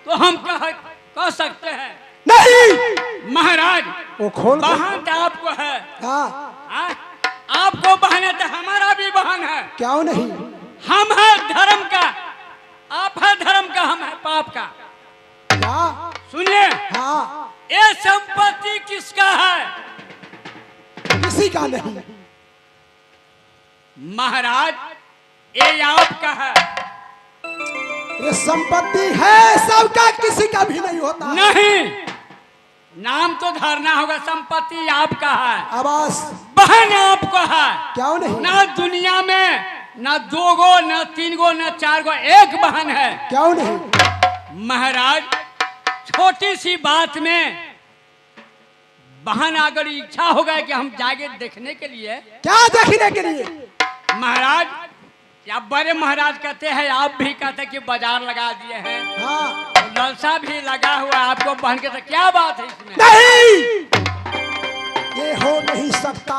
तो हम कह सकते हैं नहीं महाराज। वो खोल बहन तो आपको है। हाँ आपको बहन है तो हमारा भी बहन है। क्यों नहीं? हम है धर्म का, आप है धर्म का, हम है पाप का। हाँ सुनिए, हाँ ये संपत्ति किसका है? किसी का नहीं महाराज, ये आपका है। ये संपत्ति है सबका, किसी का भी नहीं होता। नहीं, नाम तो धरना होगा। संपत्ति आपका है, आवाज बहन आपको है। क्यों नहीं? ना दुनिया में ना 2 गो, ना 3 गो, ना 4 गो, एक बहन है। क्यों नहीं? महाराज, छोटी सी बात में बहन अगर इच्छा हो गया कि हम जागे देखने के लिए। क्या देखने के लिए? महाराज, या बड़े महाराज कहते हैं, आप भी कहते हैं कि बाजार लगा दिए हैं। हाँ तो ललसा भी लगा हुआ है आपको बहन के, तो क्या बात है इसमें? नहीं, ये हो नहीं सकता।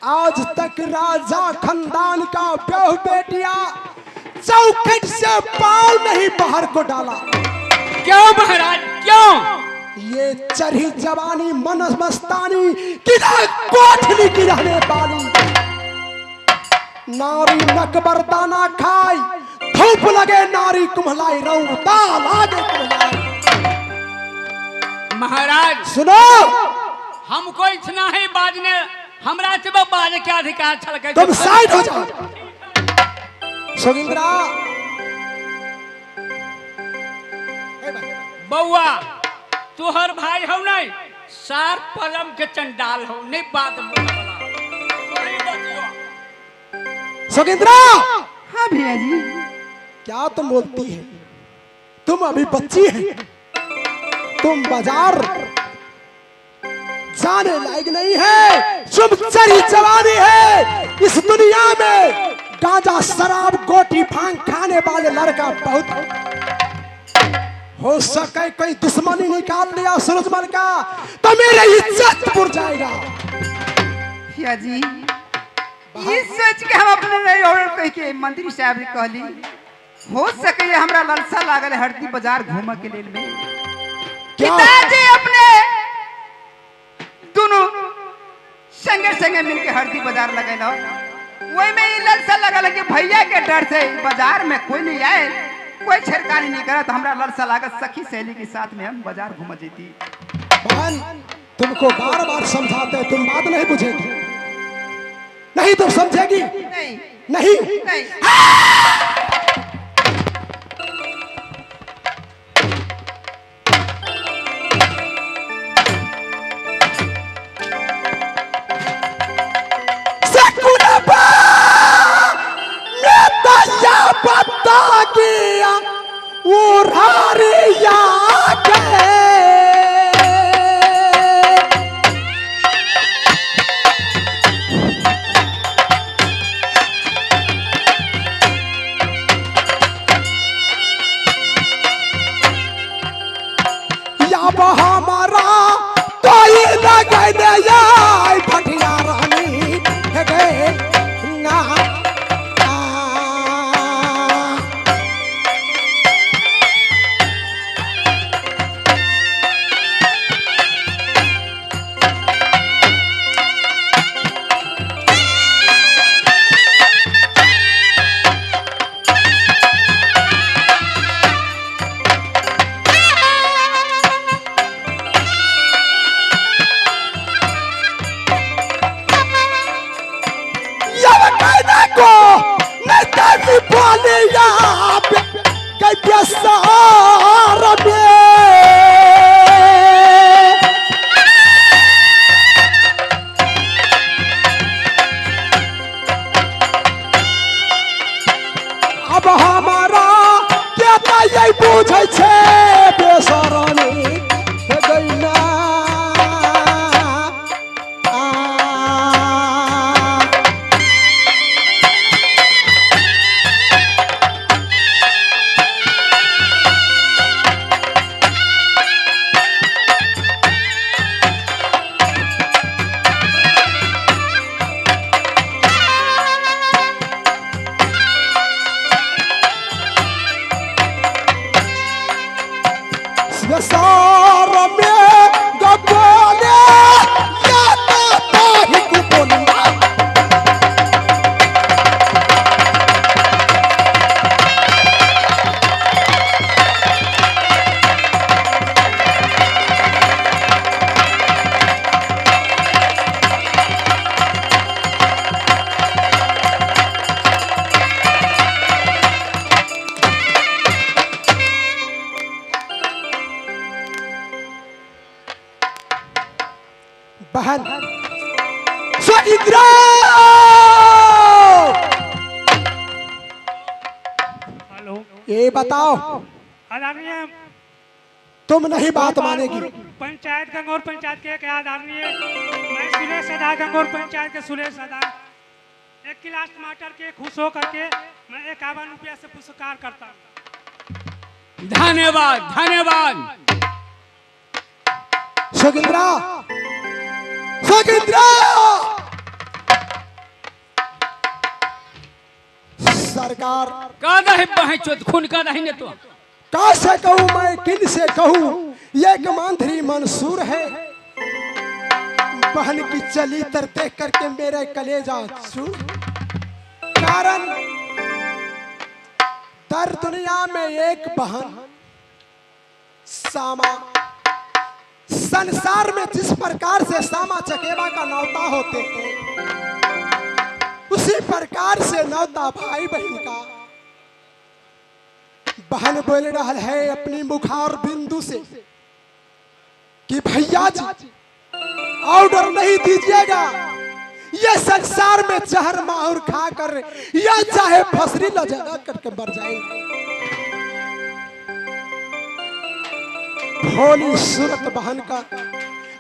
आज तक राजा खानदान का बहु बेटिया चौखट से पांव नहीं बाहर को डाला। क्यों महाराज, क्यों? ये चढ़ी जवानी मनस मस्तानी किधर कोठली की रहने वाली नारी नकबरदाना खाई, धूप लगे नारी कुम्हलाई, रौता लागे कुम्हलाई। महाराज सुनो, हमको इतना ही बाजने, हमरा से बाज के अधिकार छलके। तुम साइड हो जाओ। सोगिंद्रा, बउआ, तुहर भाई हो नहीं, सार पलम के चंडाल हो नहीं, बात बोला। सोगिंद्रा, हाँ भैया जी। क्या तुम बोलती है? तुम अभी बच्ची है, तुम बाजार जाने लायक नहीं है। तुम चढ़ी जवानी है। इस दुनिया में गांजा शराब गोटी भांग खाने वाले लड़का बहुत हो सके कोई दुश्मनी निकाल लिया सूरजमल का तो मेरे इज्जत बुर जाएगा। भैया जी, ये सोच के हम अपने ऑर्डर कह के मंत्री साहब ने कहली, हो सके हमरा ललसा लागल हरदी बाजार घूम के लेल में। पिताजी अपने दोनों संगे संगे मिलके हरदी बाजार लगेला, वही में ये ललसा लगल कि भैया के डर से बाजार में कोई नहीं आए, कोई छेड़खानी नहीं करा, तो हमरा ललसा लागत सखी सहेली के साथ में हम बाजार घूम जेती। बहन, तुमको बार बार समझाते हैं, तुम बात नहीं बुझेगी। नहीं तुम समझेगी? नहीं नहीं, नहीं। बता किया वो रारिया के या हमारा तो ही लगे दे भटिया रानी गए ना। अब हमारा क्या पूछे छे बेसरानी गईना। संसार में गबोले या तो ही कुबोलिया। बहन स्वतंत्र हेलो, ये बताओ आदरणीय तुम नहीं बात मानेगी। पंचायत गंगौर पंचायत के आदरणीय मैं सुरेश अदा गंगौर पंचायत के सुरेश अदा 1 गिलास टमाटर के खुश हो करके मैं 51 रुपया से पुरस्कार करता हूँ। धन्यवाद धन्यवाद। स्वतंत्रा स्वतंत्रा सरकार का दही बहे चोत खून का दही ने तो कैसे कहूँ मैं किन से कहूँ ये कमांधरी मंसूर है। बहन की चली तर देख करके मेरे कलेजा छू। कारण दर दुनिया में एक बहन सामा संसार में जिस प्रकार से सामा चकेवा का नौता होते हैं उसी प्रकार से नौता भाई बहन का। बहन बोल रहा है अपनी मुखार बिंदु से कि भैया जी ऑर्डर नहीं दीजिएगा, ये संसार में जहर माहौर खा कर या चाहे फसरी लगा करके मर जाएंगे। भोली सूरत बहन का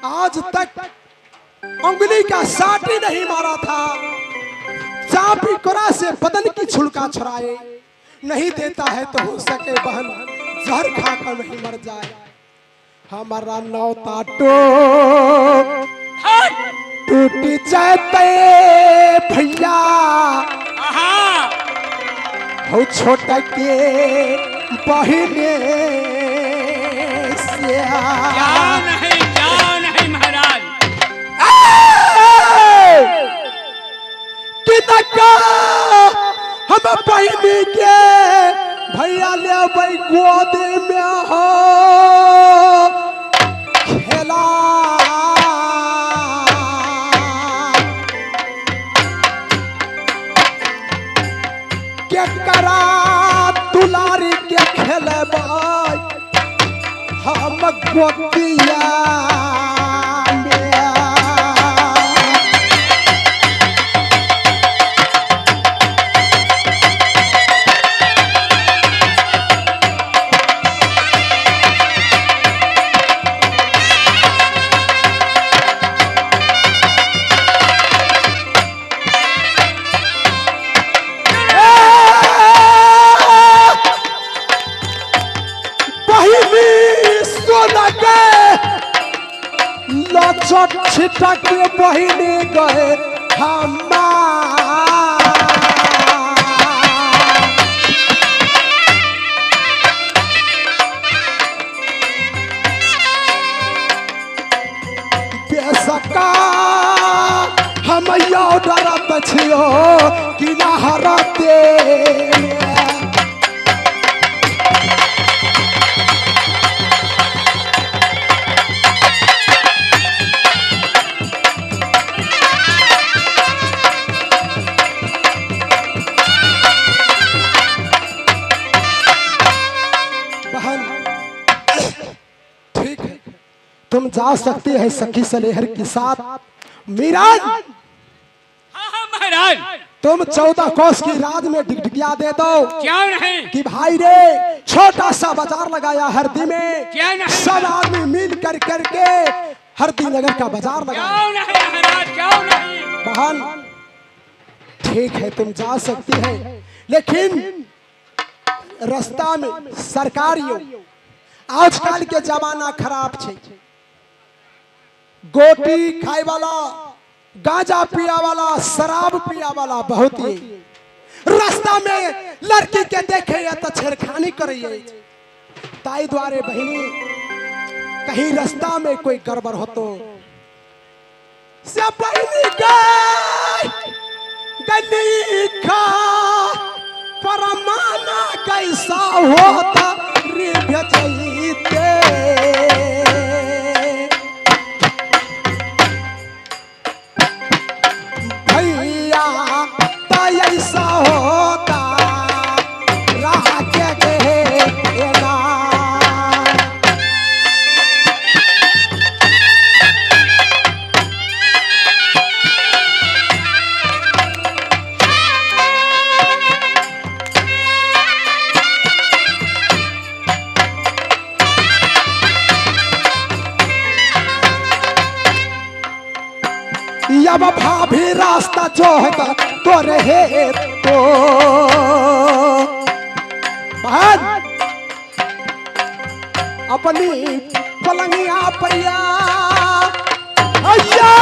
आज तक उंगली का साटी नहीं मारा था। चापी कोरा से बदन की छुलका छुड़ाए नहीं देता है तो हो सके बहन जहर खाकर नहीं मर जाए। हमारा नौता टूट जाते भैया हो छोटा के बहिने क्या नहीं महाराज। कितना हम बहनी के भैया ले भाई गोदी में हो खेला के करा दुलारी के खेले हम गोतिया छिटक बहिनी गए बेसका हम यो डरत छियो कि ना हरते तुम जा सकती है सखी सलेहर के साथ। मीरान हाँ महाराज तुम 14 कोस की राज में डिगडिगिया दे दो। क्यों नहीं कि भाई रे छोटा सा बाजार लगाया हरदी में, क्या नहीं सब आदमी मिल कर करके हरदी नगर का बाजार लगाया। क्यों नहीं महाराज क्यों नहीं। बहन ठीक है तुम जा सकती है, लेकिन रास्ता में सरकारियों आजकल के जमाना खराब छे। गोटी खाए वाला, गांजा पिया वाला, शराब पिया वाला बहुत ही रास्ता में लड़की के देखे या तो छेड़खानी करिए। ताई द्वारे बहनी कहीं रास्ता में कोई गड़बड़ हो तो से पहली गली का परमाना कैसा होता रे भजईते भैया तो ऐसा होता रहा के ना अब भाभी रास्ता जो है तो रहे तो बहन अपनी पलंगिया पैया अय्या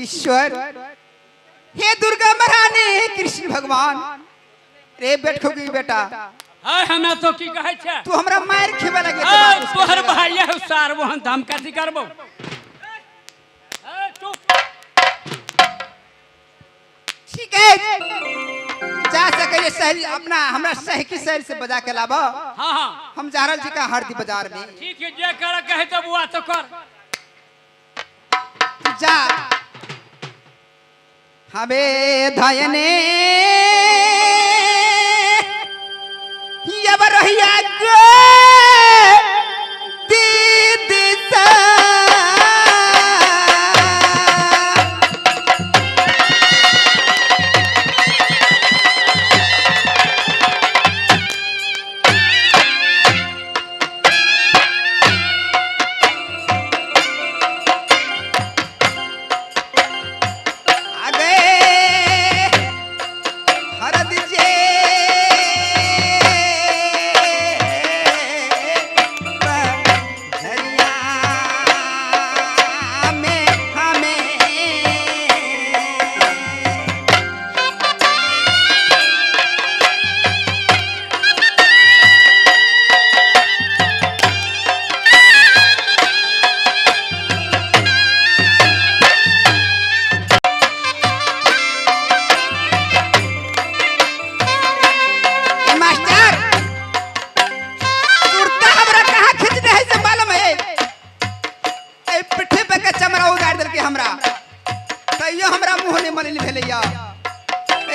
ईश्वर, हे दुर्गा महारानी, हे कृष्ण भगवान, रे बैठ गई बेटा। हाय हमें तो की कहे छे तू हमरा मार खेबे लगे तोहर भाइया है सार वहां धमकाती करबो। चुप ठीक है, जा सके शहरी अपना हमरा शहर की शहर से बजा के लाबो। हां हां हम जा रहल छी का हरदी बाजार में। ठीक है, जे कर कहे तो बुआ तो कर जा हमें धयने यब रहिया गो दीदी सा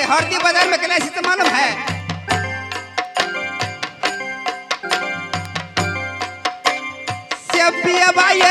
हरदी बाजार में कैसे तो मालूम है। सेबिया भाई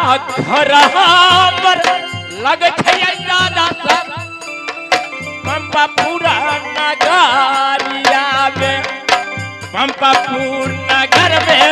घर पर लगे दादा सब पंपापुर नगरिया में पंपापुर नगर में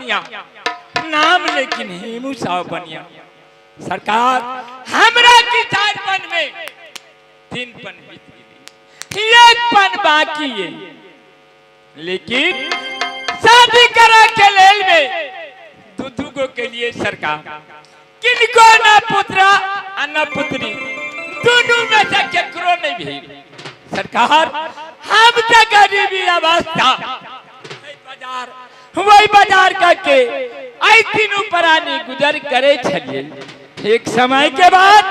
या नाम लेकिन हेमू साहब बनिया सरकार हमरा किसान में 3 पन बीत गई, 1 पन बाकी है। लेकिन शादी करा के लेल में दूगो के लिए सरकार किनको न पुत्रा न पुत्री दोनों में से केकरो नहीं भेल। सरकार हम तो गरीबी अवस्था वही बाजार करके आई तीनों परानी गुजर करे छलिए। एक समय के बाद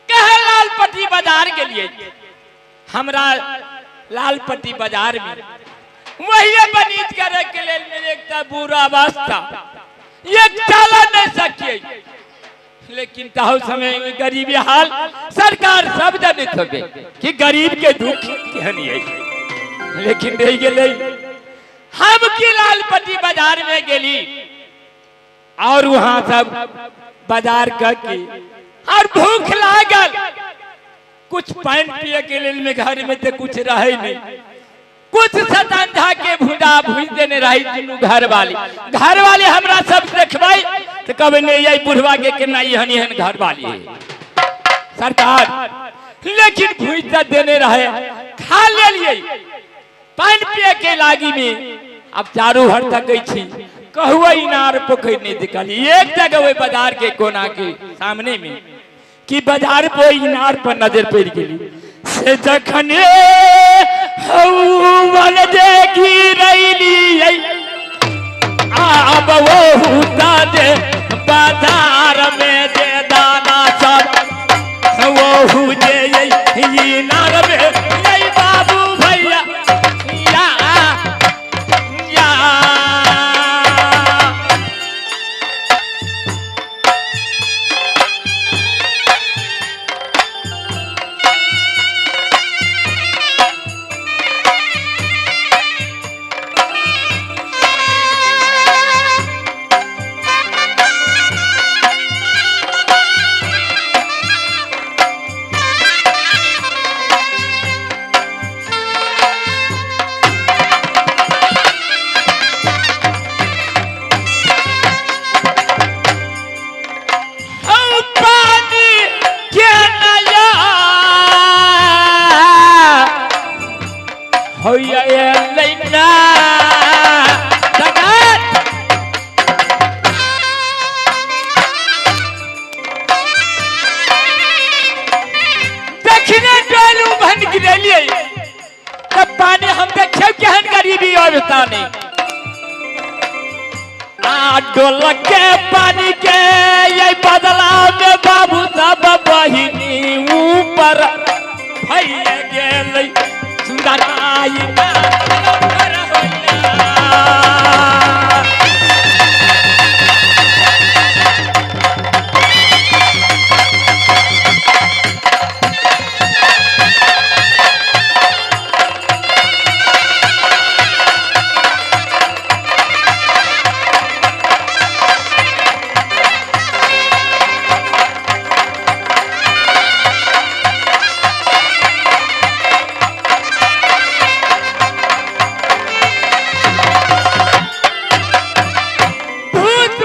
कहे लालपट्टी बाजार के लिए हमरा लालपट्टी बाजार में वही बनीज करे के लिए मेरे एक बुरा अवस्था एक चला नहीं सकिए। लेकिन ताहु समय में गरीबी हाल सरकार सब जानित होगे कि गरीब के दुख केहनी है। लेकिन रह गए हम की लालपट्टी बाजार में गेली और वहां सब बाजार करके और भूख लागल कुछ पानी पिए के लिए में घर में तो कुछ रहे नहीं, कुछ सतंधा के भुजा भूज देने रही तीनों घर वाले हमरा सब देखबाई तो कब नहीं आई बुढ़वा के नहीं हनी हन घर वाली है सरकार। लेकिन भूज देने रहे खा ले लिए पानी पिए के लागी में अब चारों हर तक कहु इनार पोखर नहीं दिखल एक जगह वही बाजार के कोना के सामने में कि बाजार पे इनार पर नजर पड़ गई से जखने हौवल देखी रही अब वो हुता दे बाजार में दे दाना सब वो हुजे इनार में बाबू भैया भैया लैना देखने डोलू बन गिरलिए तब पानी हम देखे केहन गरीबी और ताने आ डोल के पानी के